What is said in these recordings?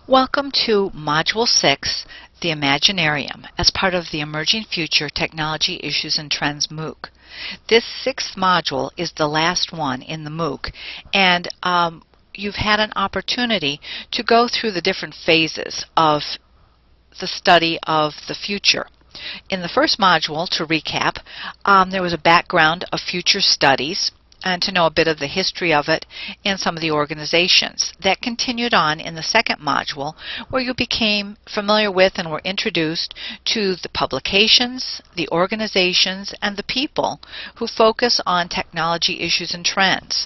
Welcome to Module 6, the Imaginarium, as part of the Emerging Future Technology Issues and Trends MOOC. This sixth module is the last one in the MOOC, and you've had an opportunity to go through the different phases of the study of the future. In the first module, to recap, there was a background of future studies, and to know a bit of the history of it and some of the organizations. That continued on in the second module, where you became familiar with and were introduced to the publications, the organizations, and the people who focus on technology issues and trends.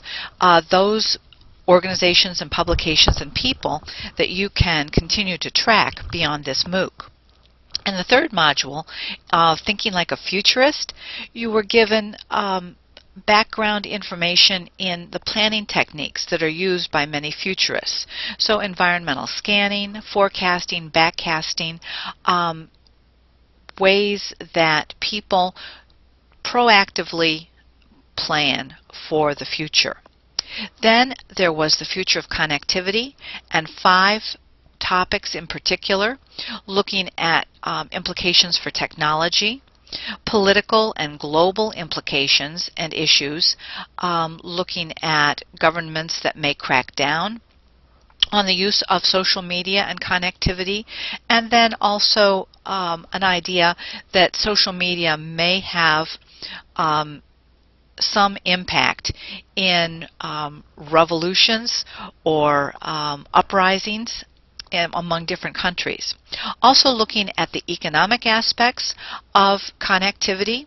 Those organizations and publications and people that you can continue to track beyond this MOOC. In the third module, Thinking Like a Futurist, you were given background information in the planning techniques that are used by many futurists. So environmental scanning, forecasting, backcasting, ways that people proactively plan for the future. Then there was the future of connectivity, and 5 topics in particular, looking at implications for technology, political and global implications and issues, looking at governments that may crack down on the use of social media and connectivity, and then also an idea that social media may have some impact in revolutions or uprisings among different countries. Also looking at the economic aspects of connectivity,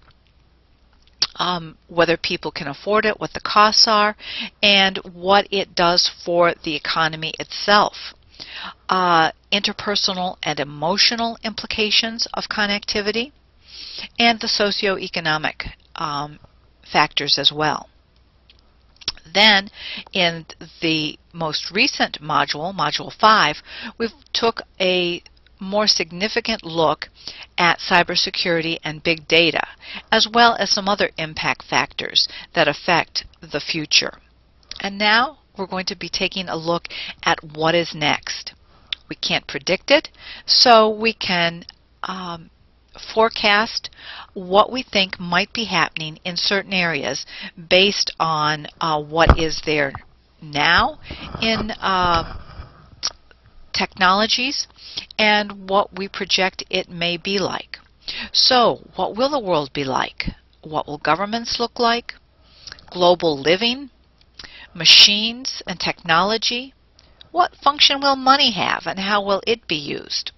whether people can afford it, what the costs are, and what it does for the economy itself. Interpersonal and emotional implications of connectivity, and the socioeconomic factors as well. Then, in the most recent module, Module 5, we took a more significant look at cybersecurity and big data, as well as some other impact factors that affect the future. And now we're going to be taking a look at what is next. We can't predict it, so we can forecast what we think might be happening in certain areas based on what is there now in technologies and what we project it may be like. So, what will the world be like? What will governments look like? Global living? Machines and technology? What function will money have, and how will it be used?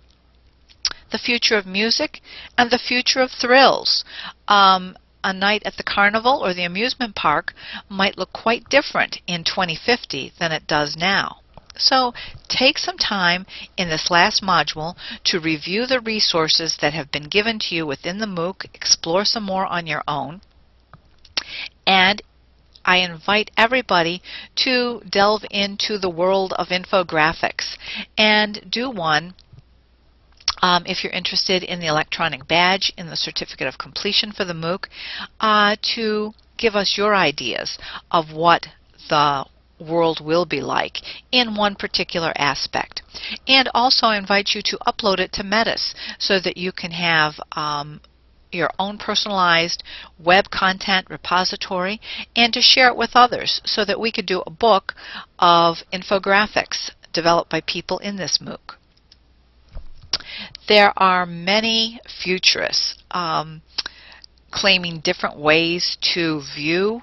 The future of music and the future of thrills. A night at the carnival or the amusement park might look quite different in 2050 than it does now. So take some time in this last module to review the resources that have been given to you within the MOOC, explore some more on your own, and I invite everybody to delve into the world of infographics and do one if you're interested in the electronic badge, in the certificate of completion for the MOOC, to give us your ideas of what the world will be like in one particular aspect. And also I invite you to upload it to Metis so that you can have your own personalized web content repository, and to share it with others so that we could do a book of infographics developed by people in this MOOC. There are many futurists claiming different ways to view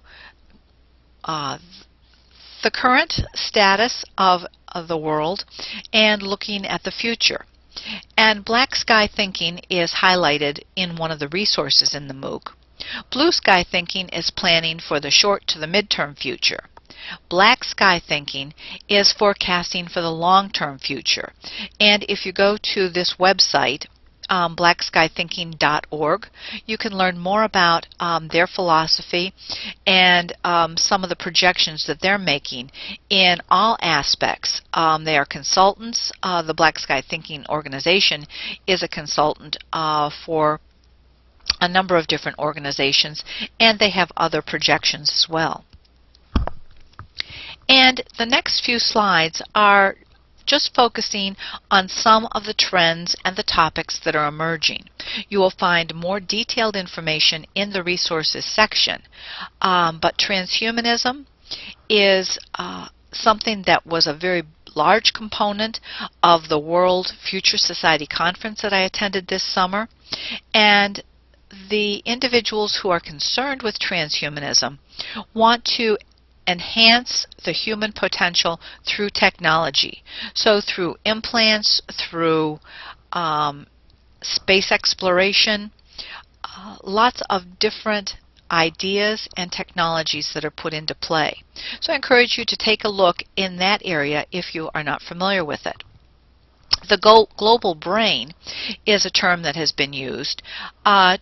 the current status of the world and looking at the future. And black sky thinking is highlighted in one of the resources in the MOOC. Blue sky thinking is planning for the short to the midterm future. Black sky thinking is forecasting for the long-term future. And if you go to this website, blackskythinking.org, you can learn more about their philosophy and some of the projections that they're making in all aspects. They are consultants. The Black Sky Thinking organization is a consultant for a number of different organizations, and they have other projections as well. And the next few slides are just focusing on some of the trends and the topics that are emerging. You will find more detailed information in the resources section, but transhumanism is something that was a very large component of the World Future Society Conference that I attended this summer, and the individuals who are concerned with transhumanism want to enhance the human potential through technology. So through implants, through space exploration, lots of different ideas and technologies that are put into play. So I encourage you to take a look in that area if you are not familiar with it. The global brain is a term that has been used as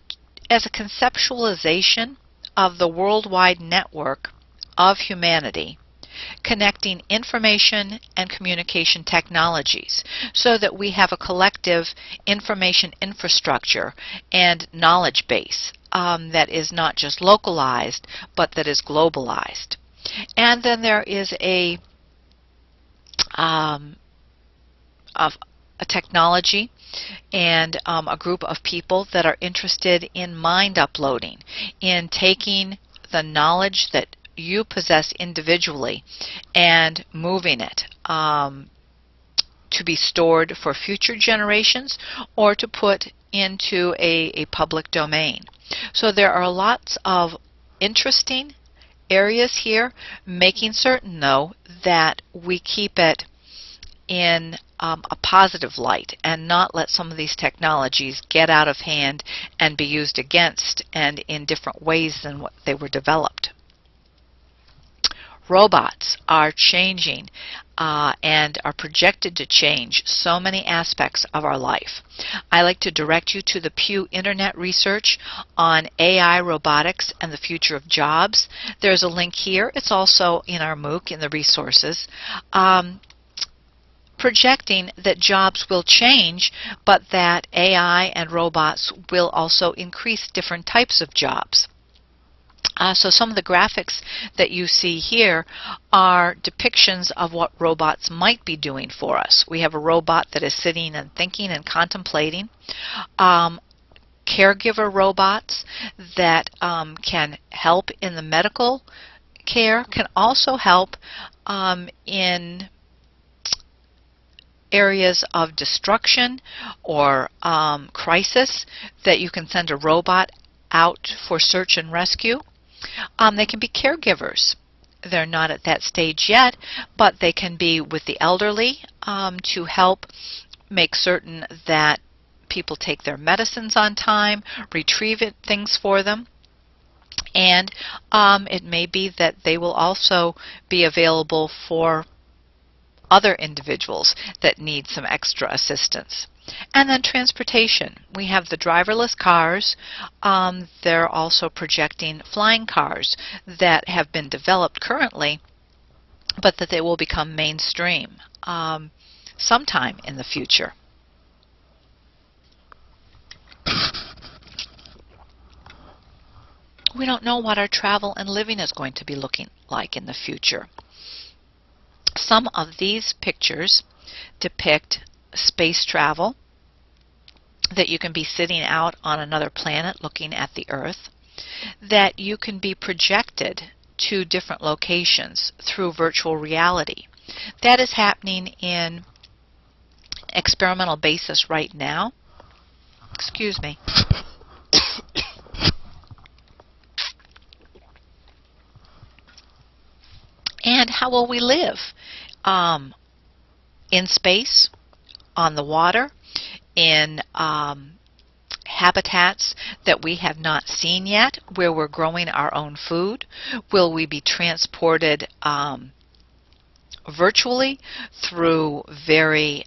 a conceptualization of the worldwide network of humanity connecting information and communication technologies so that we have a collective information infrastructure and knowledge base that is not just localized but that is globalized. And then there is a technology and a group of people that are interested in mind uploading, in taking the knowledge that you possess individually and moving it to be stored for future generations or to put into a public domain. So there are lots of interesting areas here, making certain though that we keep it in a positive light and not let some of these technologies get out of hand and be used against and in different ways than what they were developed. Robots are changing and are projected to change so many aspects of our life. I like to direct you to the Pew Internet research on AI, robotics, and the future of jobs. There's a link here. It's also in our MOOC in the resources. Projecting that jobs will change, but that AI and robots will also increase different types of jobs. So some of the graphics that you see here are depictions of what robots might be doing for us. We have a robot that is sitting and thinking and contemplating. Caregiver robots that can help in the medical care, can also help in areas of destruction or crisis, that you can send a robot out for search and rescue. They can be caregivers. They're not at that stage yet, but they can be with the elderly to help make certain that people take their medicines on time, retrieve things for them. And it may be that they will also be available for other individuals that need some extra assistance. And then transportation. We have the driverless cars. They're also projecting flying cars that have been developed currently, but that they will become mainstream sometime in the future. We don't know what our travel and living is going to be looking like in the future. Some of these pictures depict space travel, that you can be sitting out on another planet looking at the Earth, that you can be projected to different locations through virtual reality. That is happening in experimental basis right now. Excuse me. And how will we live? In space, on the water, in habitats that we have not seen yet, where we're growing our own food? Will we be transported virtually through very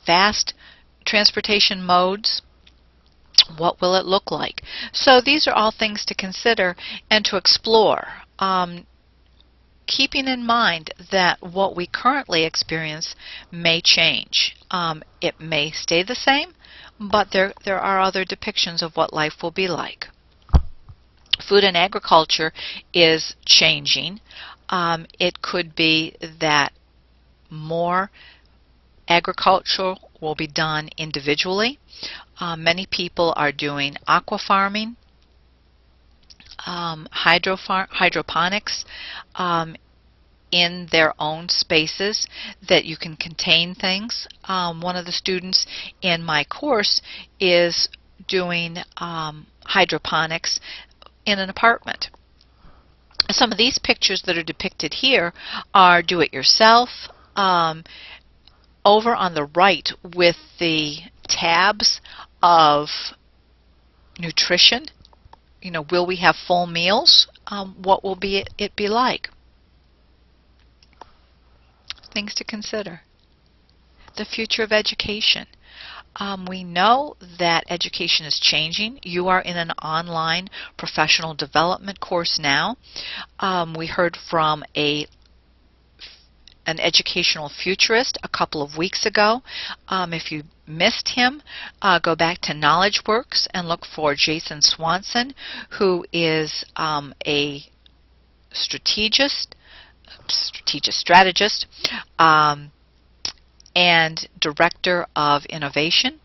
fast transportation modes? What will it look like? So these are all things to consider and to explore. Keeping in mind that what we currently experience may change. It may stay the same, but there are other depictions of what life will be like. Food and agriculture is changing. It could be that more agriculture will be done individually. Many people are doing aqua farming, hydroponics, in their own spaces that you can contain things. One of the students in my course is doing hydroponics in an apartment. Some of these pictures that are depicted here are do-it-yourself. Over on the right with the tabs of nutrition, will we have full meals? What will it be like? Things to consider. The future of education. We know that education is changing. You are in an online professional development course now. We heard from an educational futurist a couple of weeks ago. If you missed him, go back to KnowledgeWorks and look for Jason Swanson, who is a strategist, and director of innovation.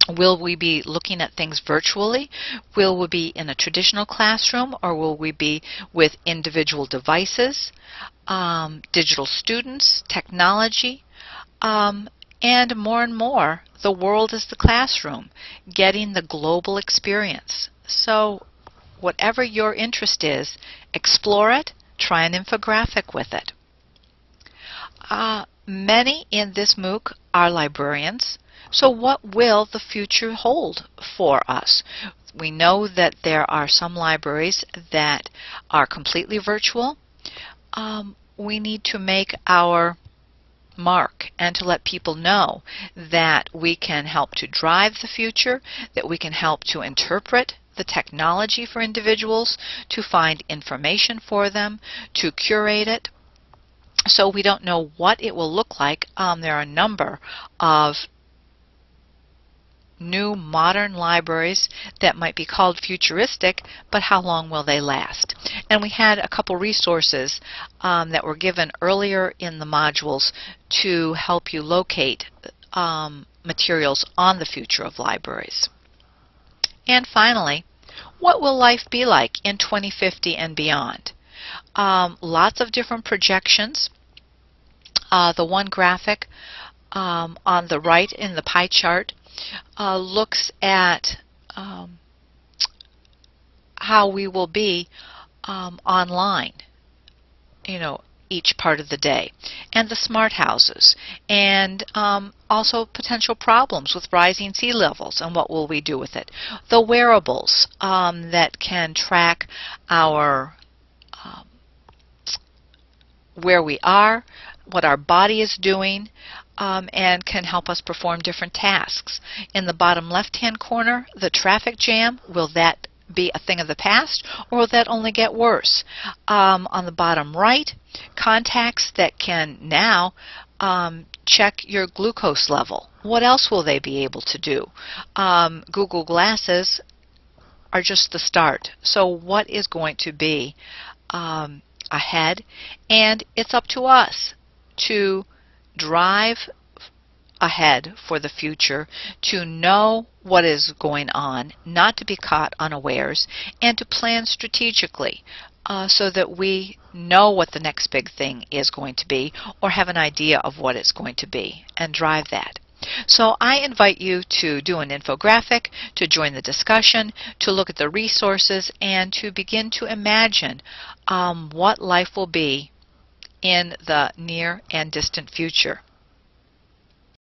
Will we be looking at things virtually? Will we be in a traditional classroom, or will we be with individual devices, digital students, technology, and more, the world is the classroom, getting the global experience. So whatever your interest is, explore it, try an infographic with it. Many in this MOOC are librarians. So what will the future hold for us? We know that there are some libraries that are completely virtual. We need to make our mark and to let people know that we can help to drive the future, that we can help to interpret the technology for individuals, to find information for them, to curate it. So we don't know what it will look like. There are a number of new modern libraries that might be called futuristic, but how long will they last? And we had a couple resources that were given earlier in the modules to help you locate materials on the future of libraries. And finally, what will life be like in 2050 and beyond? Lots of different projections. The one graphic on the right in the pie chart looks at how we will be online, each part of the day, and the smart houses, and also potential problems with rising sea levels and what will we do with it. The wearables that can track our where we are, what our body is doing, and can help us perform different tasks. In the bottom left-hand corner, the traffic jam, will that be a thing of the past, or will that only get worse? On the bottom right, contacts that can now check your glucose level. What else will they be able to do? Google Glasses are just the start. So what is going to be ahead? And it's up to us to drive ahead for the future, to know what is going on, not to be caught unawares, and to plan strategically so that we know what the next big thing is going to be, or have an idea of what it's going to be, and drive that. So I invite you to do an infographic, to join the discussion, to look at the resources, and to begin to imagine what life will be in the near and distant future.